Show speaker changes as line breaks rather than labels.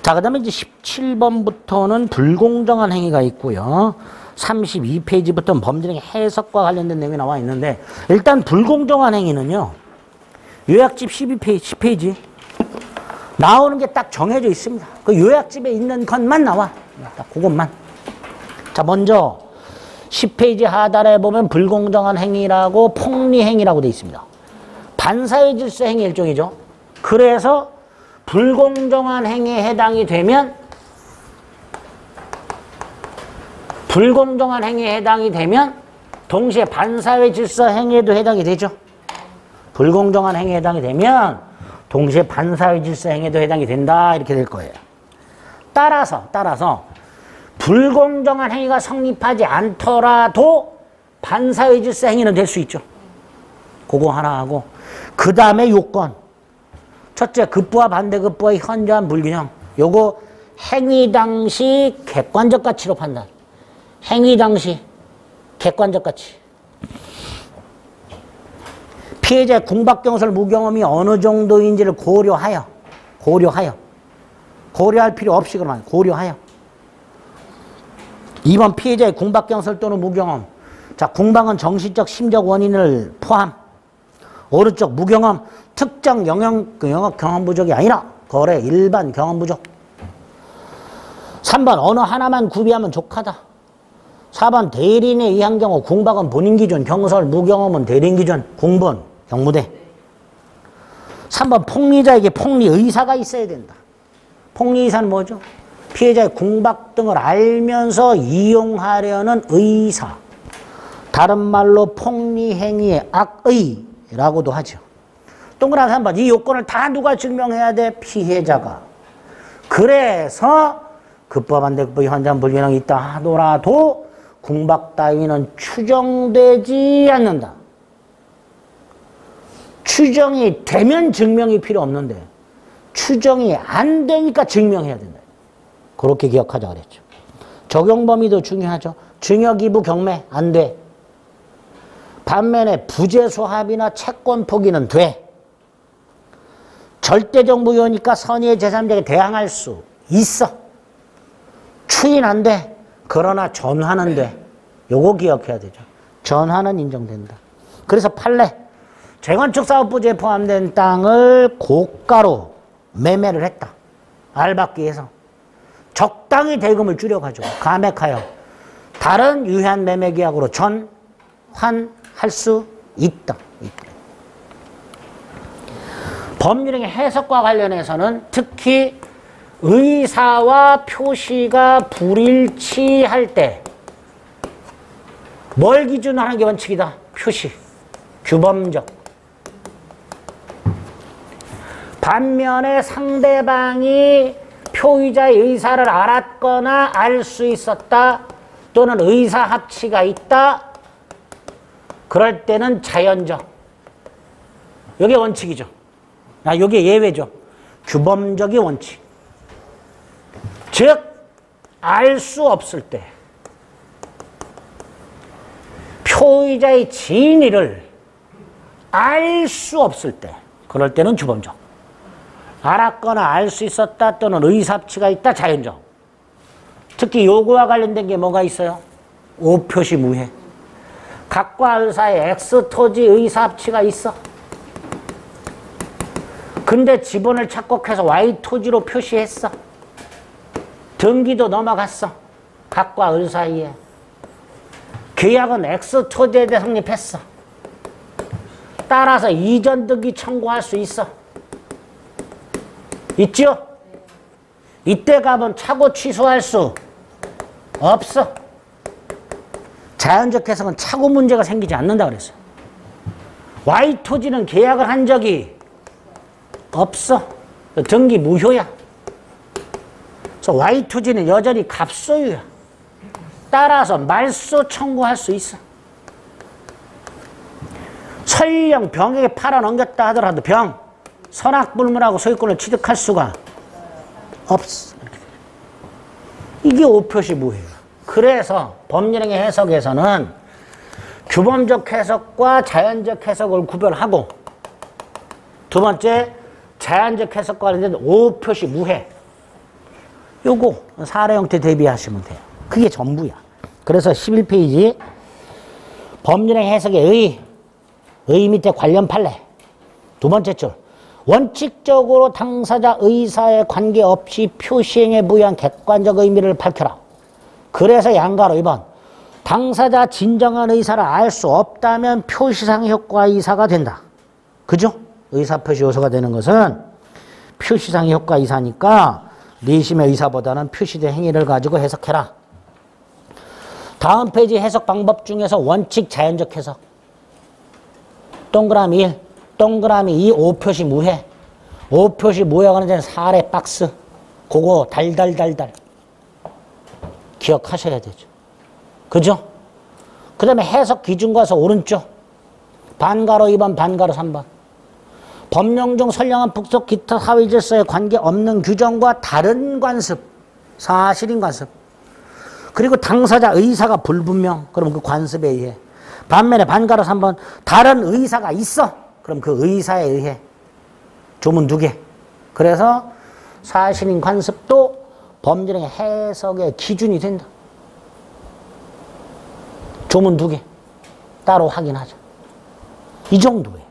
자, 그 다음에 이제 17번부터는 불공정한 행위가 있고요. 32페이지부터는 범죄의 해석과 관련된 내용이 나와 있는데, 일단 불공정한 행위는요, 요약집 10페이지 나오는 게 딱 정해져 있습니다. 그 요약집에 있는 것만 나와. 딱 그것만. 자, 먼저 10페이지 하단에 보면 불공정한 행위라고 폭리행위라고 되어 있습니다. 반사회 질서 행위 일종이죠. 그래서 불공정한 행위에 해당이 되면 동시에 반사회 질서 행위에도 해당이 되죠. 불공정한 행위에 해당이 되면 동시에 반사회 질서 행위에도 해당이 된다. 이렇게 될 거예요. 따라서 불공정한 행위가 성립하지 않더라도 반사회 질서 행위는 될 수 있죠. 그거 하나 하고, 그 다음에 요건. 첫째, 급부와 반대급부의 현저한 불균형. 요거 행위 당시 객관적 가치로 판단. 행위 당시 객관적 가치. 피해자의 궁박경설 무경험이 어느 정도인지를 고려할 필요 없이 그러면 고려하여. 2번 피해자의 궁박경설 또는 무경험. 자, 궁박은 정신적 심적 원인을 포함. 오른쪽 무경험, 특정 영역 경험 부족이 아니라 거래 일반 경험 부족. 3번 어느 하나만 구비하면 족하다. 4번 대리인에 의한 경우 궁박은 본인 기준, 경설, 무경험은 대리인 기준, 궁본, 경무대. 3번 폭리자에게 폭리 의사가 있어야 된다. 폭리 의사는 뭐죠? 피해자의 궁박 등을 알면서 이용하려는 의사. 다른 말로 폭리 행위의 악의라고도 하죠. 동그란 3번 이 요건을 다 누가 증명해야 돼? 피해자가. 그래서 급부와 반대급부의 현저한 불균형이 있다 하더라도 궁박 따위는 추정되지 않는다. 추정이 되면 증명이 필요 없는데 추정이 안 되니까 증명해야 된다. 그렇게 기억하자 그랬죠. 적용 범위도 중요하죠. 증여기부 경매 안 돼. 반면에 부재소합이나 채권 포기는 돼. 절대적 무효니까 선의의 제3자에게 대항할 수 있어. 추인 안 돼. 그러나 전환은 돼. 요거 기억해야 되죠. 전환은 인정된다. 그래서 판례. 재건축 사업부지에 포함된 땅을 고가로 매매를 했다. 알받기 위해서. 적당히 대금을 줄여가지고 감액하여 다른 유효한 매매 계약으로 전환할 수 있다. 법률행위 해석과 관련해서는 특히 의사와 표시가 불일치할 때 뭘 기준으로 하는 게 원칙이다? 표시. 규범적. 반면에 상대방이 표의자의 의사를 알았거나 알 수 있었다 또는 의사 합치가 있다 그럴 때는 자연적. 이게 원칙이죠. 이게 예외죠. 규범적이 원칙. 즉 알 수 없을 때 표의자의 진위를 알 수 없을 때 그럴 때는 규범적. 알았거나 알 수 있었다 또는 의사합치가 있다 자연적. 특히 요구와 관련된 게 뭐가 있어요? 오표시 무해. 각과 의사의 X토지 의사합치가 있어. 근데 지분을 착곡해서 Y토지로 표시했어. 등기도 넘어갔어. 각과 의 사이에. 계약은 X토지에 대해 성립했어. 따라서 이전 등기 청구할 수 있어. 있죠? 이때 가면 차고 취소할 수 없어. 자연적 해석은 차고 문제가 생기지 않는다 그랬어요. Y토지는 계약을 한 적이 없어. 등기 무효야. 그래서 Y토지는 여전히 갑소유야. 따라서 말소 청구할 수 있어. 설령 병에게 팔아넘겼다 하더라도 병, 선악불문하고 소유권을 취득할 수가 없어. 이게 오표시 무효야. 그래서 법률행위 해석에서는 규범적 해석과 자연적 해석을 구별하고 두 번째 자연적 해석과 관련된 오표시 무해. 요거 사례 형태 대비하시면 돼요. 그게 전부야. 그래서 11페이지 법률행 해석의 의 밑에 관련 판례 두 번째 줄 원칙적으로 당사자 의사에 관계없이 표시행에 부여한 객관적 의미를 밝혀라. 그래서 양가로 2번 당사자 진정한 의사를 알 수 없다면 표시상 효과 이사가 된다. 그죠? 의사표시 요소가 되는 것은 표시상 효과 이사니까 내심의 의사보다는 표시된 행위를 가지고 해석해라. 다음 페이지 해석 방법 중에서 원칙 자연적 해석. 동그라미 1, 동그라미 2, 5표시 무해. 5표시 무해가 하는 데는 사례 박스. 그거 달달달달. 기억하셔야 되죠. 그죠? 그 다음에 해석 기준 가서 오른쪽. 반가로 2번, 반가로 3번. 법령 중 선량한 북속 기타 사회 질서에 관계없는 규정과 다른 관습. 사실인 관습. 그리고 당사자 의사가 불분명. 그럼 그 관습에 의해. 반면에 반가로 3번. 다른 의사가 있어. 그럼 그 의사에 의해. 조문 2개. 그래서 사실인 관습도 법률행위 해석의 기준이 된다. 조문 2개. 따로 확인하자. 이 정도예요.